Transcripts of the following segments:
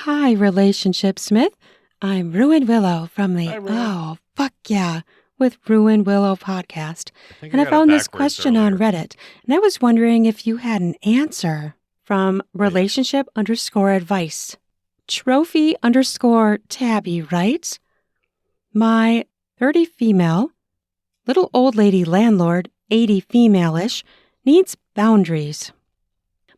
Hi, Relationship Smith. I'm Ruan Willow from Hi, the everyone. Fuck Yeah with Ruan Willow podcast. I think I And I got it found this backwards question on earlier. Reddit, and I was wondering if you had an answer from Oh, yeah. relationship underscore advice. Trophy underscore tabby writes, my 30 female, little old lady landlord, 80 female-ish, needs boundaries.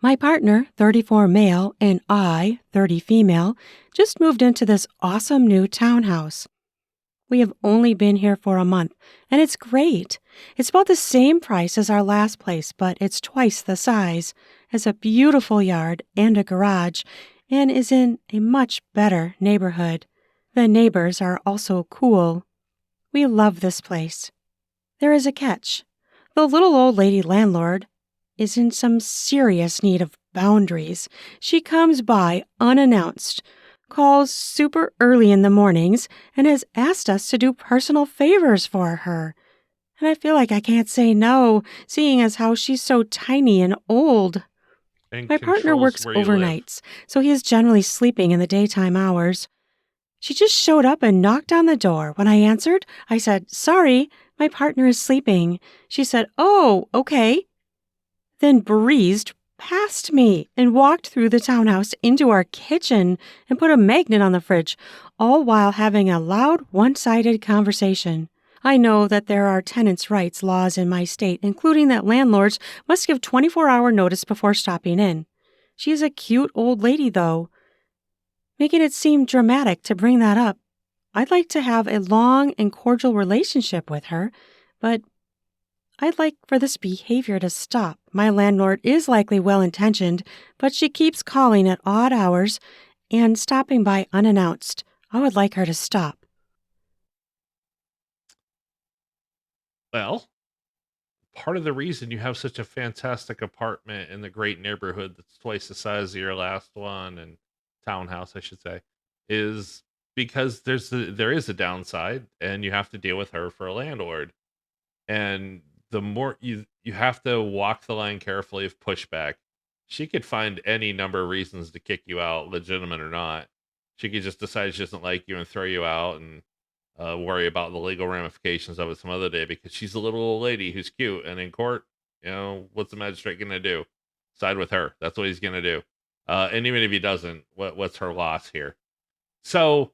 My partner, 34 male, and I, 30 female, just moved into this awesome new townhouse. We have only been here for a month, and it's great. It's about the same price as our last place, but it's twice the size, has a beautiful yard and a garage, and is in a much better neighborhood. The neighbors are also cool. We love this place. There is a catch. The little old lady landlord is in some serious need of boundaries. She comes by unannounced, calls super early in the mornings, and has asked us to do personal favors for her. And I feel like I can't say no, seeing as how she's so tiny and old. And My partner controls works where you live. overnights, so he is generally sleeping in the daytime hours. She just showed up and knocked on the door. When I answered, I said, "Sorry, my partner is sleeping." She said, "Oh, okay." Then breezed past me and walked through the townhouse into our kitchen and put a magnet on the fridge, all while having a loud, one-sided conversation. I know that there are tenants' rights laws in my state, including that landlords must give 24-hour notice before stopping in. She is a cute old lady, though, making it seem dramatic to bring that up. I'd like to have a long and cordial relationship with her, but I'd like for this behavior to stop. My landlord is likely well-intentioned, but she keeps calling at odd hours and stopping by unannounced. I would like her to stop. Well, part of the reason you have such a fantastic apartment in the great neighborhood that's twice the size of your last one and townhouse, I should say, is because there is a downside, and you have to deal with her for a landlord. And the more you have to walk the line carefully of pushback. She could find any number of reasons to kick you out, legitimate or not. She could just decide she doesn't like you and throw you out, and worry about the legal ramifications of it some other day because she's a little old lady who's cute. And in court, what's the magistrate going to do? Side with her. That's what he's going to do. And even if he doesn't, what's her loss here? So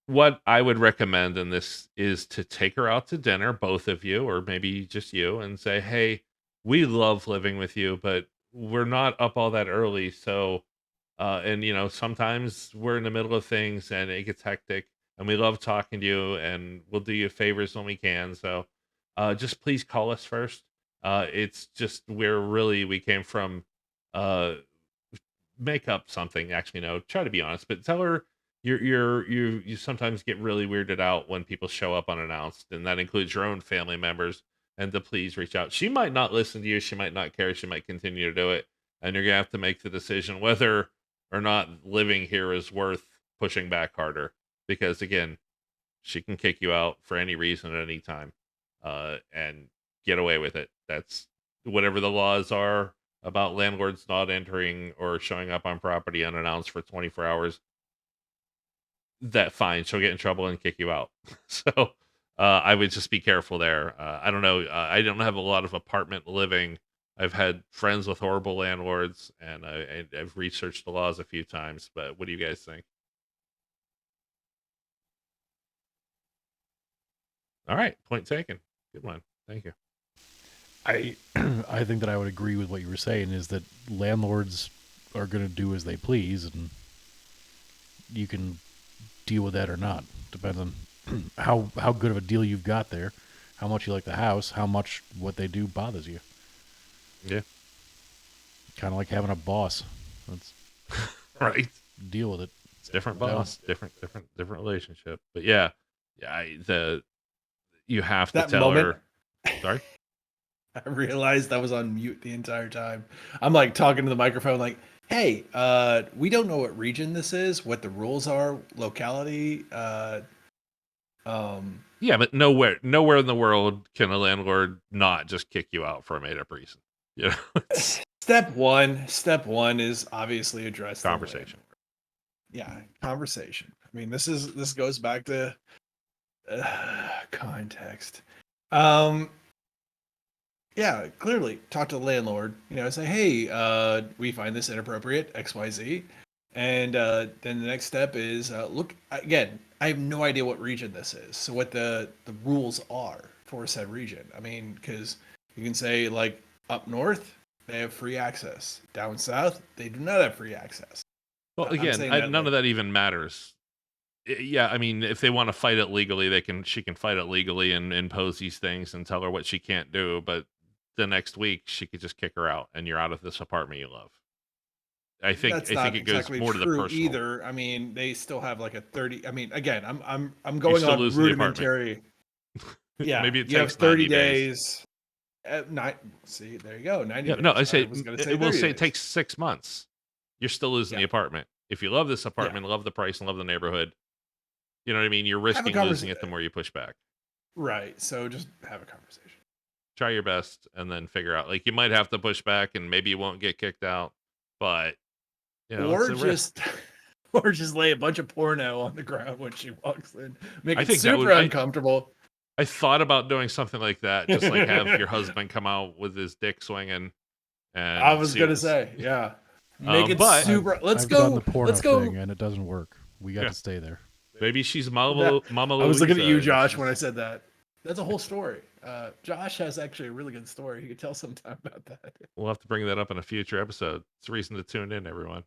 what I would recommend in this is to take her out to dinner, both of you, or maybe just you, and say, "Hey, we love living with you, but we're not up all that early. So, and sometimes we're in the middle of things and it gets hectic, and we love talking to you, and we'll do you favors when we can. So, just please call us first. It's just we came from, uh, make up something. Actually, no, try to be honest, but tell her you sometimes get really weirded out when people show up unannounced, and that includes your own family members. And to please reach out. She might not listen to you. She might not care. She might continue to do it, and you're gonna have to make the decision whether or not living here is worth pushing back harder. Because again, she can kick you out for any reason at any time, and get away with it. That's whatever the laws are about landlords not entering or showing up on property unannounced for 24 hours. That fine, she'll get in trouble and kick you out. So I would just be careful there. I don't know. I don't have a lot of apartment living. I've had friends with horrible landlords, and I've researched the laws a few times. But what do you guys think? All right, point taken. Good one. Thank you. I I think that I would agree with what you were saying is that landlords are going to do as they please, and you can deal with that or not. Depends on how good of a deal you've got there, how much you like the house, how much what they do bothers you. Yeah. Kind of like having a boss. Let's Right. deal with it. It's different No, boss, different relationship. But yeah, yeah, you have to That tell moment, her. Sorry. I realized I was on mute the entire time. I'm like talking to the microphone, like, "Hey, we don't know what region this is, what the rules are, locality. Um, Yeah, but nowhere in the world can a landlord not just kick you out for a made up reason. It's step one is obviously address the conversation. landlord. Yeah, conversation. I mean, this goes back to context. Yeah, clearly talk to the landlord. Say, hey, we find this inappropriate, XYZ. And then the next step is look again. I have no idea what region this is, so what the rules are for said region. I mean, because you can say like up north they have free access, down south they do not have free access. Well, I'm again, saying that none like of that even matters. Yeah, I mean, if they want to fight it legally, she can fight it legally and impose these things and tell her what she can't do. But the next week, she could just kick her out, and you're out of this apartment you love. that's I think not it goes exactly more to the true personal. either. I mean, they still have like a 30. I mean, again, I'm You're going still on losing the apartment. rudimentary. Yeah, Maybe it you have takes 30 90 days. days. See, there you go. 90 Yeah, days. no, I I was going to say we'll 30 say it days. takes 6 months. You're still losing the Yeah. apartment. If you love this Yeah. apartment, love the price, and love the neighborhood, you know what I mean? You're Have a risking losing it the conversation. more you push back. Right. So just have a conversation. Try your best and then figure out. Like, you might have to push back and maybe you won't get kicked out, but, it's Or a risk. just or just lay a bunch of porno on the ground when she walks in. Make I it think that super would. uncomfortable. I thought about doing something like that, just like have your husband come out with his dick swinging I and was see what gonna this. say, yeah. Make it But super. Let's I've done the go. porno Let's go. thing, and it doesn't work. We got Yeah. to stay there. maybe she's That- Mama I was looking at Louisa, you, and Josh, when I she's- said that. That's a whole story. Josh has actually a really good story. He could tell sometime about that. We'll have to bring that up in a future episode. It's a reason to tune in, everyone.